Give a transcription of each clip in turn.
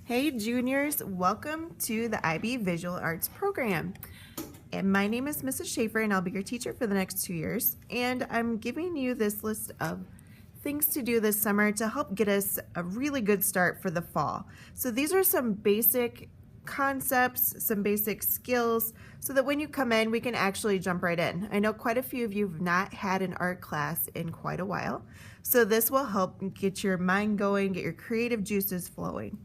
Hey juniors, welcome to the IB Visual Arts program. And my name is Mrs. Schaefer and I'll be your teacher for the next 2 years. And I'm giving you this list of things to do this summer to help get us a really good start for the fall. So these are some basic concepts, some basic skills, so that when you come in, we can actually jump right in. I know quite a few of you have not had an art class in quite a while, so this will help get your mind going, get your creative juices flowing.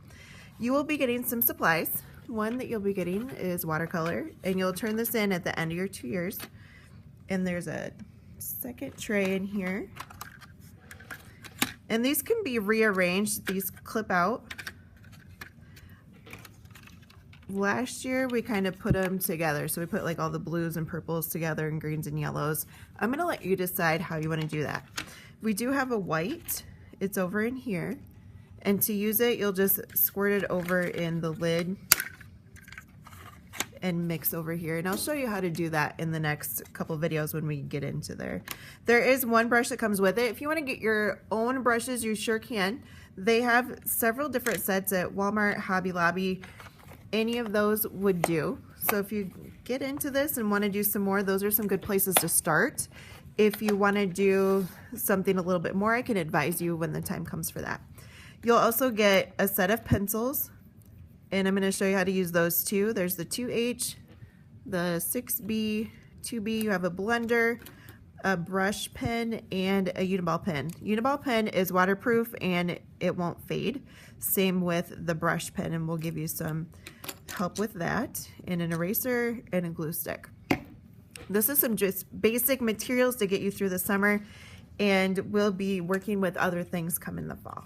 You will be getting some supplies. One that you'll be getting is watercolor, and you'll turn this in at the end of your 2 years. And there's a second tray in here. And these can be rearranged. These clip out. Last year we kind of put them together, so we put like all the blues and purples together and greens and yellows. I'm going to let you decide how you want to do that. We do have a white. It's over in here, and to use it you'll just squirt it over in the lid and mix over here, and I'll show you how to do that in the next couple videos when we get into there. There is one brush that comes with it. If you want to get your own brushes, you sure can. They have several different sets at Walmart, Hobby Lobby. Any of those would do. So if you get into this and want to do some more, those are some good places to start. If you want to do something a little bit more, I can advise you when the time comes for that. You'll also get a set of pencils, and I'm going to show you how to use those too. There's the 2H, the 6B, 2B. You have a blender, a brush pen, and a Uniball pen. Uniball pen is waterproof and it won't fade. Same with the brush pen, and we'll give you some help with that, and an eraser and a glue stick. This is some just basic materials to get you through the summer, and we'll be working with other things come in the fall.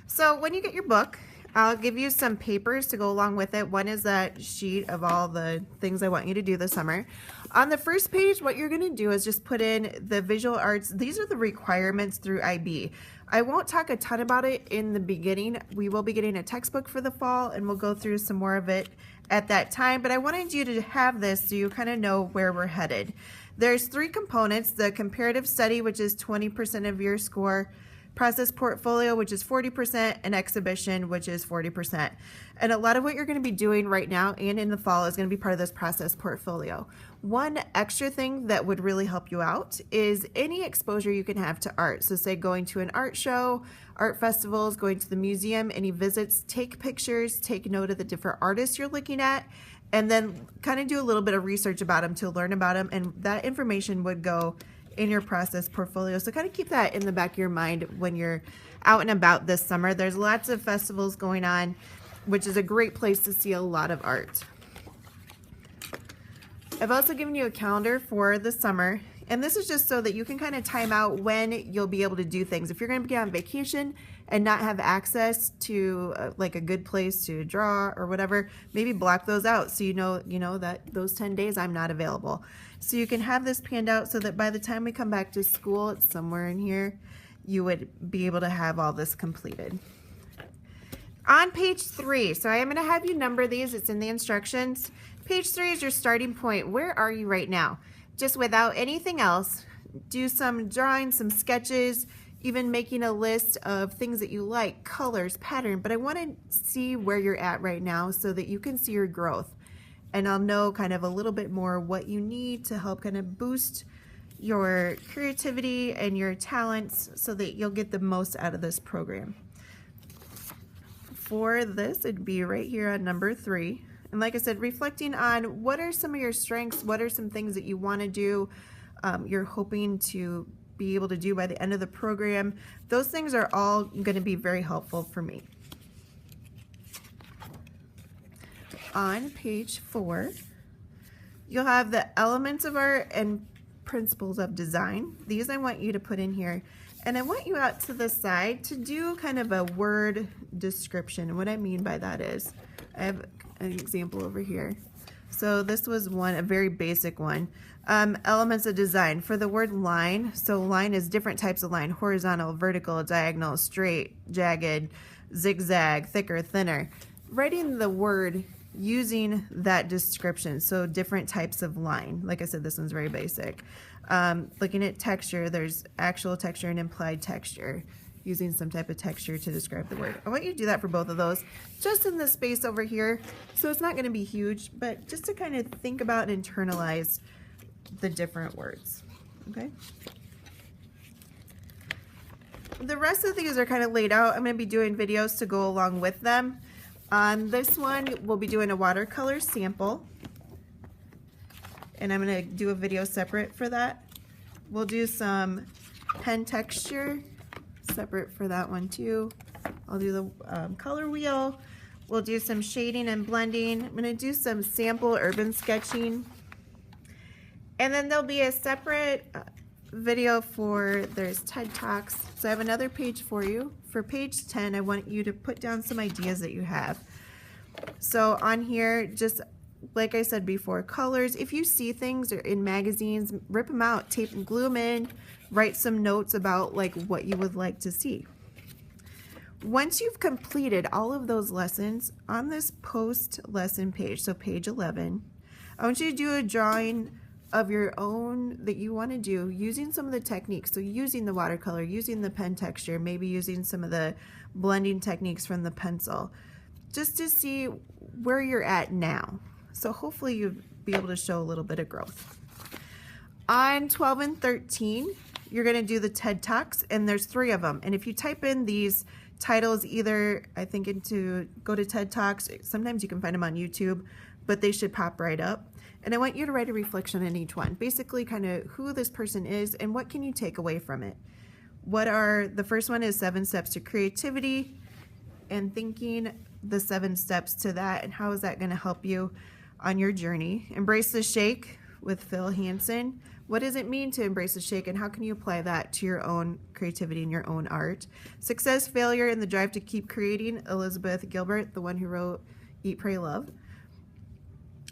So when you get your book, I'll give you some papers to go along with it. One is that sheet of all the things I want you to do this summer. On the first page, what you're going to do is just put in the visual arts. These are the requirements through IB. I won't talk a ton about it in the beginning. We will be getting a textbook for the fall, and we'll go through some more of it at that time, but I wanted you to have this so you kind of know where we're headed. There's 3 components: the comparative study, which is 20% of your score, process portfolio, which is 40%, and exhibition, which is 40%. And a lot of what you're going to be doing right now and in the fall is going to be part of this process portfolio. One extra thing that would really help you out is any exposure you can have to art. So say going to an art show, art festivals, going to the museum, any visits, take pictures, take note of the different artists you're looking at, and then kind of do a little bit of research about them to learn about them, and that information would go in your process portfolio. So kind of keep that in the back of your mind when you're out and about this summer. There's lots of festivals going on, which is a great place to see a lot of art. I've also given you a calendar for the summer, and this is just so that you can kind of time out when you'll be able to do things. If you're going to be on vacation and not have access to like a good place to draw or whatever, maybe block those out so you know that those 10 days I'm not available. So you can have this panned out so that by the time we come back to school, it's somewhere in here, you would be able to have all this completed. On page 3, so I am going to have you number these. It's in the instructions. Page 3 is your starting point. Where are you right now? Just without anything else, do some drawing, some sketches, even making a list of things that you like, colors, pattern. But I want to see where you're at right now so that you can see your growth. And I'll know kind of a little bit more what you need to help kind of boost your creativity and your talents so that you'll get the most out of this program. For this, it'd be right here on number 3. And like I said, reflecting on what are some of your strengths, what are some things that you want to do, you're hoping to be able to do by the end of the program. Those things are all going to be very helpful for me. On page 4, you'll have the elements of art and principles of design. These I want you to put in here. And I want you out to the side to do kind of a word description. And what I mean by that is, I have an example over here. So this was one, a very basic one. Elements of design. For the word line, so line is different types of line: horizontal, vertical, diagonal, straight, jagged, zigzag, thicker, thinner. Writing the word using that description, so different types of line. Like I said, this one's very basic. Looking at texture, there's actual texture and implied texture. using some type of texture to describe the word. I want you to do that for both of those, just in the space over here. So it's not going to be huge, but just to kind of think about and internalize the different words. Okay. The rest of these are kind of laid out. I'm going to be doing videos to go along with them. On this one, we'll be doing a watercolor sample, and I'm going to do a video separate for that. We'll do some pen texture separate for that one too. I'll do the color wheel. We'll do some shading and blending. I'm going to do some sample urban sketching. And then there'll be a separate video for, there's TED Talks. So I have another page for you. For page 10, I want you to put down some ideas that you have. So on here, just like I said before, colors. If you see things or in magazines, rip them out, tape and glue them in, write some notes about like what you would like to see. Once you've completed all of those lessons, on this post lesson page, so page 11, I want you to do a drawing of your own that you want to do using some of the techniques. So using the watercolor, using the pen texture, maybe using some of the blending techniques from the pencil, just to see where you're at now. So hopefully you'll be able to show a little bit of growth. On 12 and 13, you're going to do the TED Talks, and there's 3 of them. And if you type in these titles, either I think go to TED Talks, sometimes you can find them on YouTube, but they should pop right up. And I want you to write a reflection on each one, basically kind of who this person is and what can you take away from it. The first one is 7 steps to creativity, and thinking the 7 steps to that and how is that going to help you on your journey. Embrace the Shake with Phil Hansen. What does it mean to embrace the shake, and how can you apply that to your own creativity and your own art? Success, Failure, and the Drive to Keep Creating, Elizabeth Gilbert, the one who wrote Eat, Pray, Love.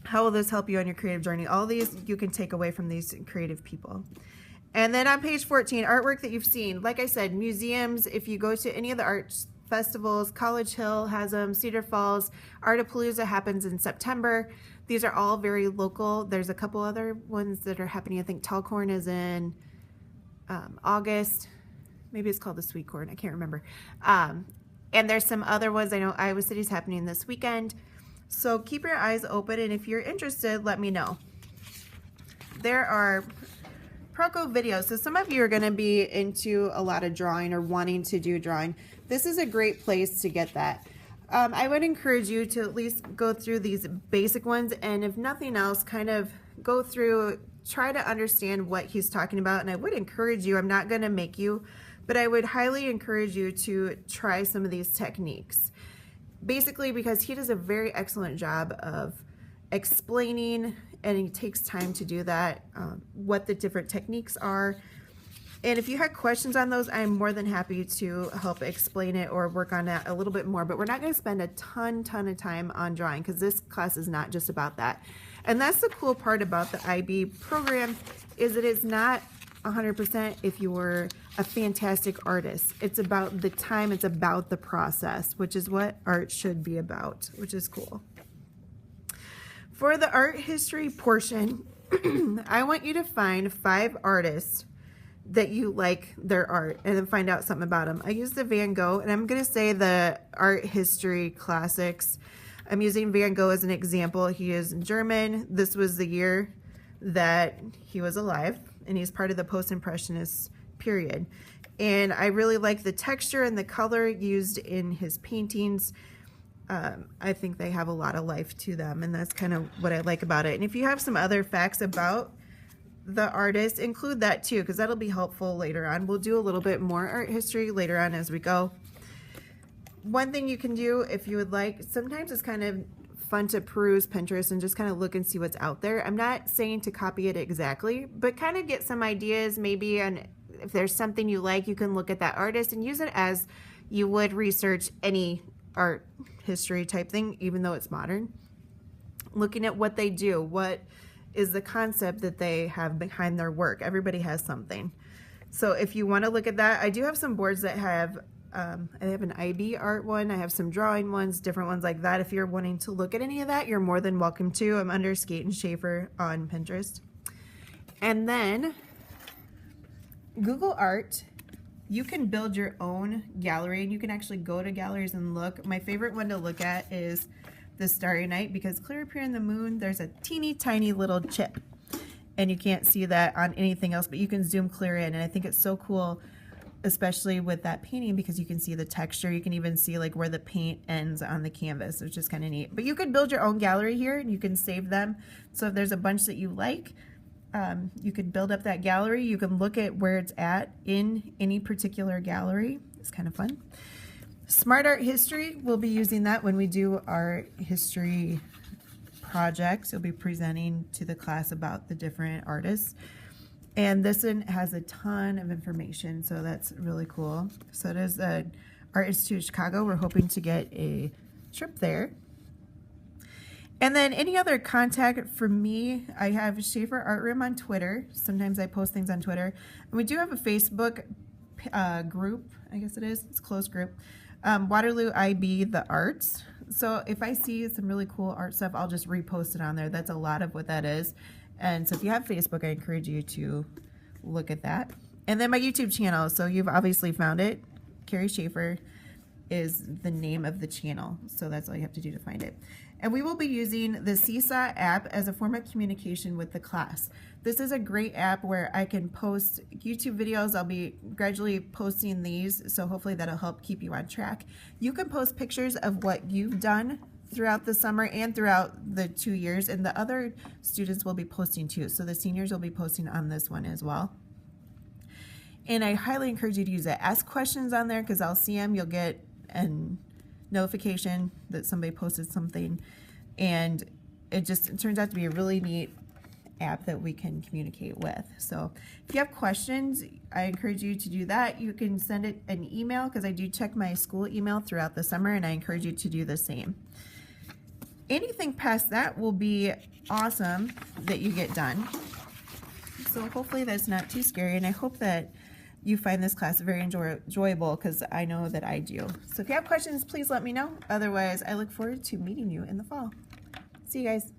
How will this help you on your creative journey? All these you can take away from these creative people. And then on page 14, artwork that you've seen. Like I said, museums, if you go to any of the arts festivals, College Hill has them, Cedar Falls, Artapalooza happens in September. These are all very local. There's a couple other ones that are happening. I think Tallcorn is in August. Maybe it's called the Sweet Corn. I can't remember. And there's some other ones. I know Iowa City's happening this weekend. So keep your eyes open, and if you're interested, let me know. There are Proko videos. So some of you are going to be into a lot of drawing or wanting to do drawing. This is a great place to get that. I would encourage you to at least go through these basic ones, and if nothing else, kind of go through, try to understand what he's talking about. And I would encourage you, I'm not going to make you, but I would highly encourage you to try some of these techniques. Basically because he does a very excellent job of explaining, and he takes time to do that, what the different techniques are. And if you had questions on those, I'm more than happy to help explain it or work on that a little bit more. But we're not going to spend a ton of time on drawing, because this class is not just about that. And that's the cool part about the IB program, is that it's not 100% if you're a fantastic artist. It's about the time, it's about the process, which is what art should be about, which is cool. For the art history portion, I want you to find 5 artists that you like their art and then find out something about them. I use the Van Gogh, and I'm going to say the art history classics. I'm using Van Gogh as an example. He is German. This was the year that he was alive, and he's part of the post-impressionist period. And I really like the texture and the color used in his paintings. I think they have a lot of life to them, and that's kind of what I like about it. And if you have some other facts about the artist, include that too, because that'll be helpful later on. We'll do a little bit more art history later on as we go. One thing you can do if you would like, sometimes it's kind of fun to peruse Pinterest and just kind of look and see what's out there. I'm not saying to copy it exactly, but kind of get some ideas maybe, and if there's something you like, you can look at that artist and use it as you would research any art history type thing, even though it's modern. Looking at what they do, what is the concept that they have behind their work. Everybody has something. So if you want to look at that, I do have some boards that have, I have an IB art one, I have some drawing ones, different ones like that. If you're wanting to look at any of that, you're more than welcome to. I'm under Skate and Schaefer on Pinterest. And then Google Art you can build your own gallery, and you can actually go to galleries and look. My favorite one to look at is the Starry Night, because clear up here in the moon, there's a teeny tiny little chip, and you can't see that on anything else, but you can zoom clear in, and I think it's so cool, especially with that painting, because you can see the texture. You can even see like where the paint ends on the canvas, which is kind of neat. But you could build your own gallery here, and you can save them. So if there's a bunch that you like, you could build up that gallery. You can look at where it's at in any particular gallery. It's kind of fun. Smart Art History, we'll be using that when we do our history projects. You'll be presenting to the class about the different artists. And this one has a ton of information, so that's really cool. So it is the Art Institute of Chicago. We're hoping to get a trip there. And then any other contact for me, I have Schaefer Art Room on Twitter. Sometimes I post things on Twitter. And we do have a Facebook group, I guess it is. It's a closed group. Waterloo IB The Arts. So if I see some really cool art stuff, I'll just repost it on there. That's a lot of what that is. And so if you have Facebook, I encourage you to look at that. And then my YouTube channel. So you've obviously found it. Carrie Schaefer is the name of the channel. So that's all you have to do to find it. And we will be using the Seesaw app as a form of communication with the class. This is a great app where I can post YouTube videos. I'll be gradually posting these, so hopefully that'll help keep you on track. You can post pictures of what you've done throughout the summer and throughout the 2 years, and the other students will be posting too. So the seniors will be posting on this one as well. And I highly encourage you to use it. Ask questions on there, because I'll see them. You'll get an notification that somebody posted something, and it turns out to be a really neat app that we can communicate with. So if you have questions, I encourage you to do that. You can send it an email, because I do check my school email throughout the summer, and I encourage you to do the same. Anything past that will be awesome that you get done. So hopefully that's not too scary, and I hope that you find this class very enjoyable, because I know that I do. So if you have questions, please let me know. Otherwise, I look forward to meeting you in the fall. See you guys.